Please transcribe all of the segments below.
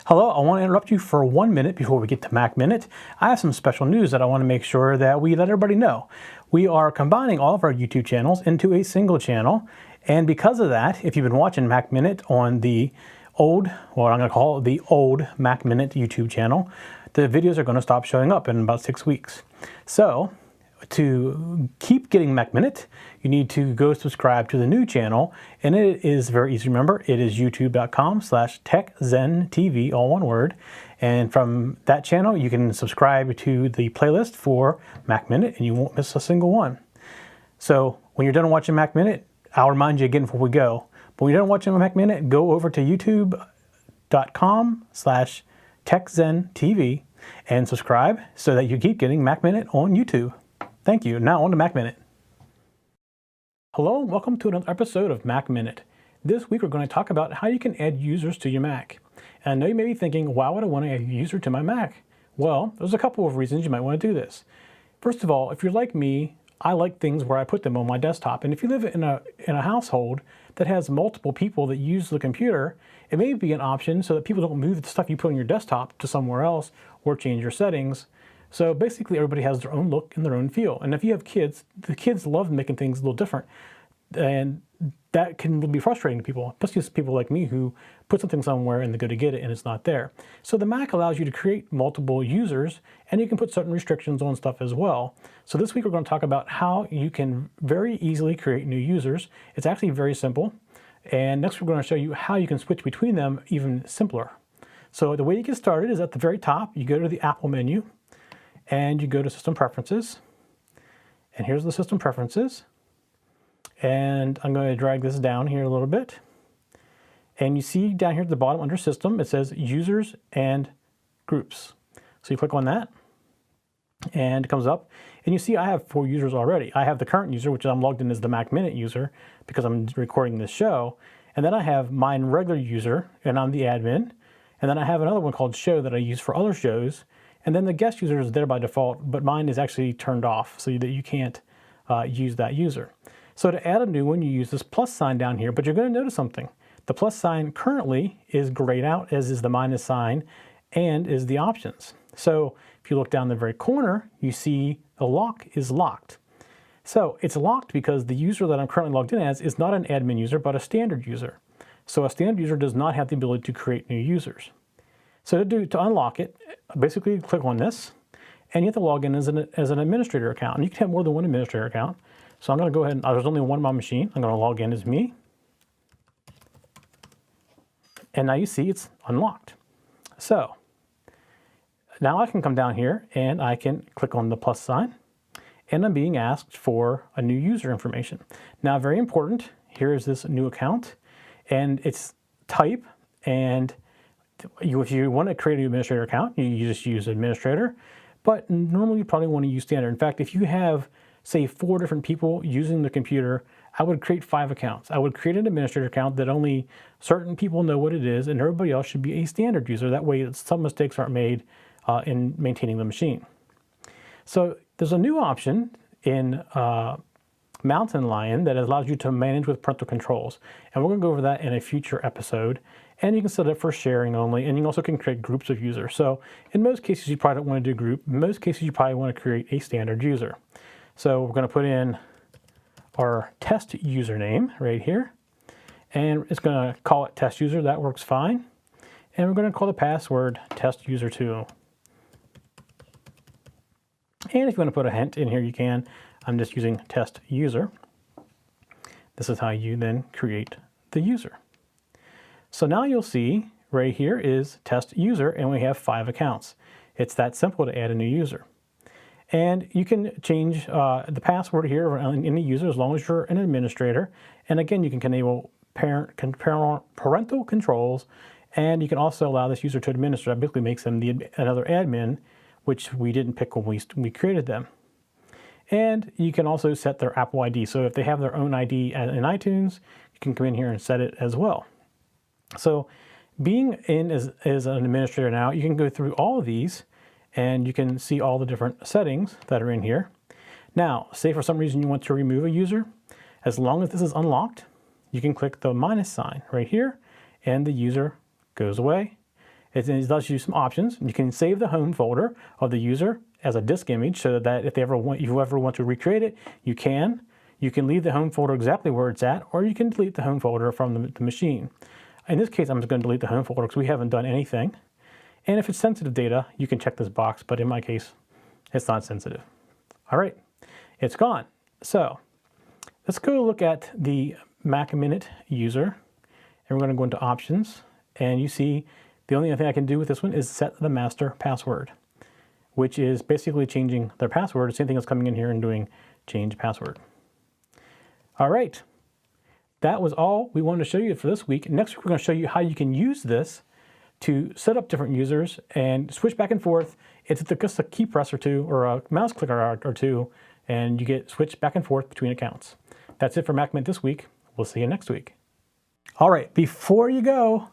Hello, I want to interrupt you for 1 minute before we get to Mac Minute. I have some special news that I want to make sure that we let everybody know. We are combining all of our YouTube channels into a single channel, and because of that, if you've been watching Mac Minute on the old, what I'm going to call the old Mac Minute YouTube channel, the videos are going to stop showing up in about 6 weeks. So, to keep getting Mac Minute, you need to go subscribe to the new channel, and it is very easy to remember. It is youtube.com/TechZenTV, all one word. And from that channel, you can subscribe to the playlist for Mac Minute, and you won't miss a single one. So when you're done watching Mac Minute, I'll remind you again before we go. But when you're done watching Mac Minute, go over to youtube.com/TechZenTV and subscribe so that you keep getting Mac Minute on YouTube. Thank you. Now on to Mac Minute. Hello and welcome to another episode of Mac Minute. This week we're going to talk about how you can add users to your Mac. And I know you may be thinking, why would I want to add a user to my Mac? Well, there's a couple of reasons you might want to do this. First of all, if you're like me, I like things where I put them on my desktop. And if you live in a household that has multiple people that use the computer, it may be an option so that people don't move the stuff you put on your desktop to somewhere else or change your settings. So basically everybody has their own look and their own feel. And if you have kids, the kids love making things a little different. And that can be frustrating to people, especially people like me who put something somewhere and they go to get it and it's not there. So the Mac allows you to create multiple users, and you can put certain restrictions on stuff as well. So this week we're going to talk about how you can very easily create new users. It's actually very simple. And next we're going to show you how you can switch between them even simpler. So the way you get started is at the very top, you go to the Apple menu, and you go to System Preferences, and here's the System Preferences, and I'm going to drag this down here a little bit, and you see down here at the bottom under System it says Users and Groups. So you click on that, and it comes up, and you see I have 4 users already. I have the current user, which I'm logged in as the Mac Minute user because I'm recording this show, and then I have my regular user, and I'm the admin, and then I have another one called Show that I use for other shows. And then the guest user is there by default, but mine is actually turned off so that you can't use that user. So to add a new one, you use this plus sign down here, but you're going to notice something. The plus sign currently is grayed out, as is the minus sign, and is the options. So if you look down the very corner, you see the lock is locked. So it's locked because the user that I'm currently logged in as is not an admin user, but a standard user. So a standard user does not have the ability to create new users. So to unlock it, basically click on this, and you have to log in as an administrator account. And you can have more than one administrator account. So I'm going to go ahead and, there's only one on my machine. I'm going to log in as me. And now you see it's unlocked. So now I can come down here and I can click on the plus sign, and I'm being asked for a new user information. Now, very important, here is this new account, and it's type, and if you want to create an administrator account, you just use administrator, but normally you probably want to use standard. In fact, if you have, say, 4 different people using the computer, I would create 5 accounts. I would create an administrator account that only certain people know what it is, and everybody else should be a standard user. That way some mistakes aren't made in maintaining the machine. So there's a new option in Mountain Lion that allows you to manage with parental controls. And we're going to go over that in a future episode. And you can set it for sharing only, and you also can create groups of users. So in most cases, you probably don't want to do group. In most cases, you probably want to create a standard user. So we're going to put in our test username right here, and it's going to call it test user. That works fine. And we're going to call the password test user 2. And if you want to put a hint in here, you can. I'm just using test user. This is how you then create the user. So now you'll see right here is test user, and we have 5 accounts. It's that simple to add a new user. And you can change the password here in the user as long as you're an administrator. And again, you can enable parental controls, and you can also allow this user to administer. That basically makes them another admin, which we didn't pick when we created them. And you can also set their Apple ID. So if they have their own ID in iTunes, you can come in here and set it as well. So being in as an administrator now, you can go through all of these and you can see all the different settings that are in here. Now, say for some reason you want to remove a user, as long as this is unlocked, you can click the minus sign right here and the user goes away. It does you some options. You can save the home folder of the user as a disk image so that if you ever want to recreate it, you can. You can leave the home folder exactly where it's at, or you can delete the home folder from the machine. In this case, I'm just going to delete the home folder because we haven't done anything. And if it's sensitive data, you can check this box, but in my case, it's not sensitive. All right, it's gone. So let's go look at the Mac Minute user, and we're going to go into options, and you see the only thing I can do with this one is set the master password, which is basically changing their password. The same thing as coming in here and doing change password. All right, that was all we wanted to show you for this week. Next week, we're going to show you how you can use this to set up different users and switch back and forth. It's just a key press or two or a mouse clicker or two, and you get switched back and forth between accounts. That's it for Mac Minute this week. We'll see you next week. All right, before you go,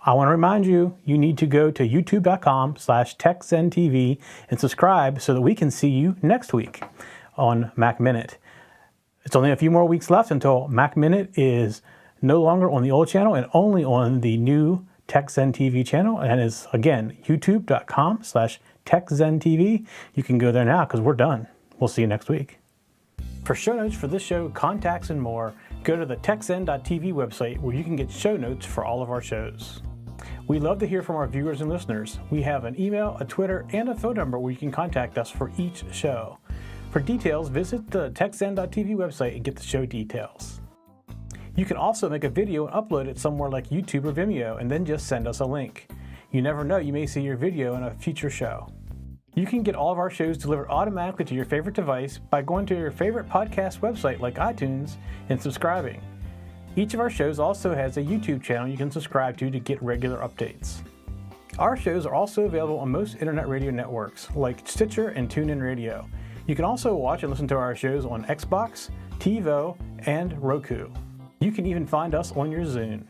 I want to remind you, you need to go to youtube.com/TechZenTV and subscribe so that we can see you next week on Mac Minute. It's only a few more weeks left until Mac Minute is no longer on the old channel and only on the new TechZenTV channel, and is again youtube.com/TechZenTV. You can go there now because we're done. We'll see you next week. For show notes for this show, contacts, and more, go to the TechZen.tv website where you can get show notes for all of our shows. We love to hear from our viewers and listeners. We have an email, a Twitter, and a phone number where you can contact us for each show. For details, visit the TechZen.tv website and get the show details. You can also make a video and upload it somewhere like YouTube or Vimeo and then just send us a link. You never know, you may see your video in a future show. You can get all of our shows delivered automatically to your favorite device by going to your favorite podcast website like iTunes and subscribing. Each of our shows also has a YouTube channel you can subscribe to get regular updates. Our shows are also available on most internet radio networks like Stitcher and TuneIn Radio. You can also watch and listen to our shows on Xbox, TiVo, and Roku. You can even find us on your Zune.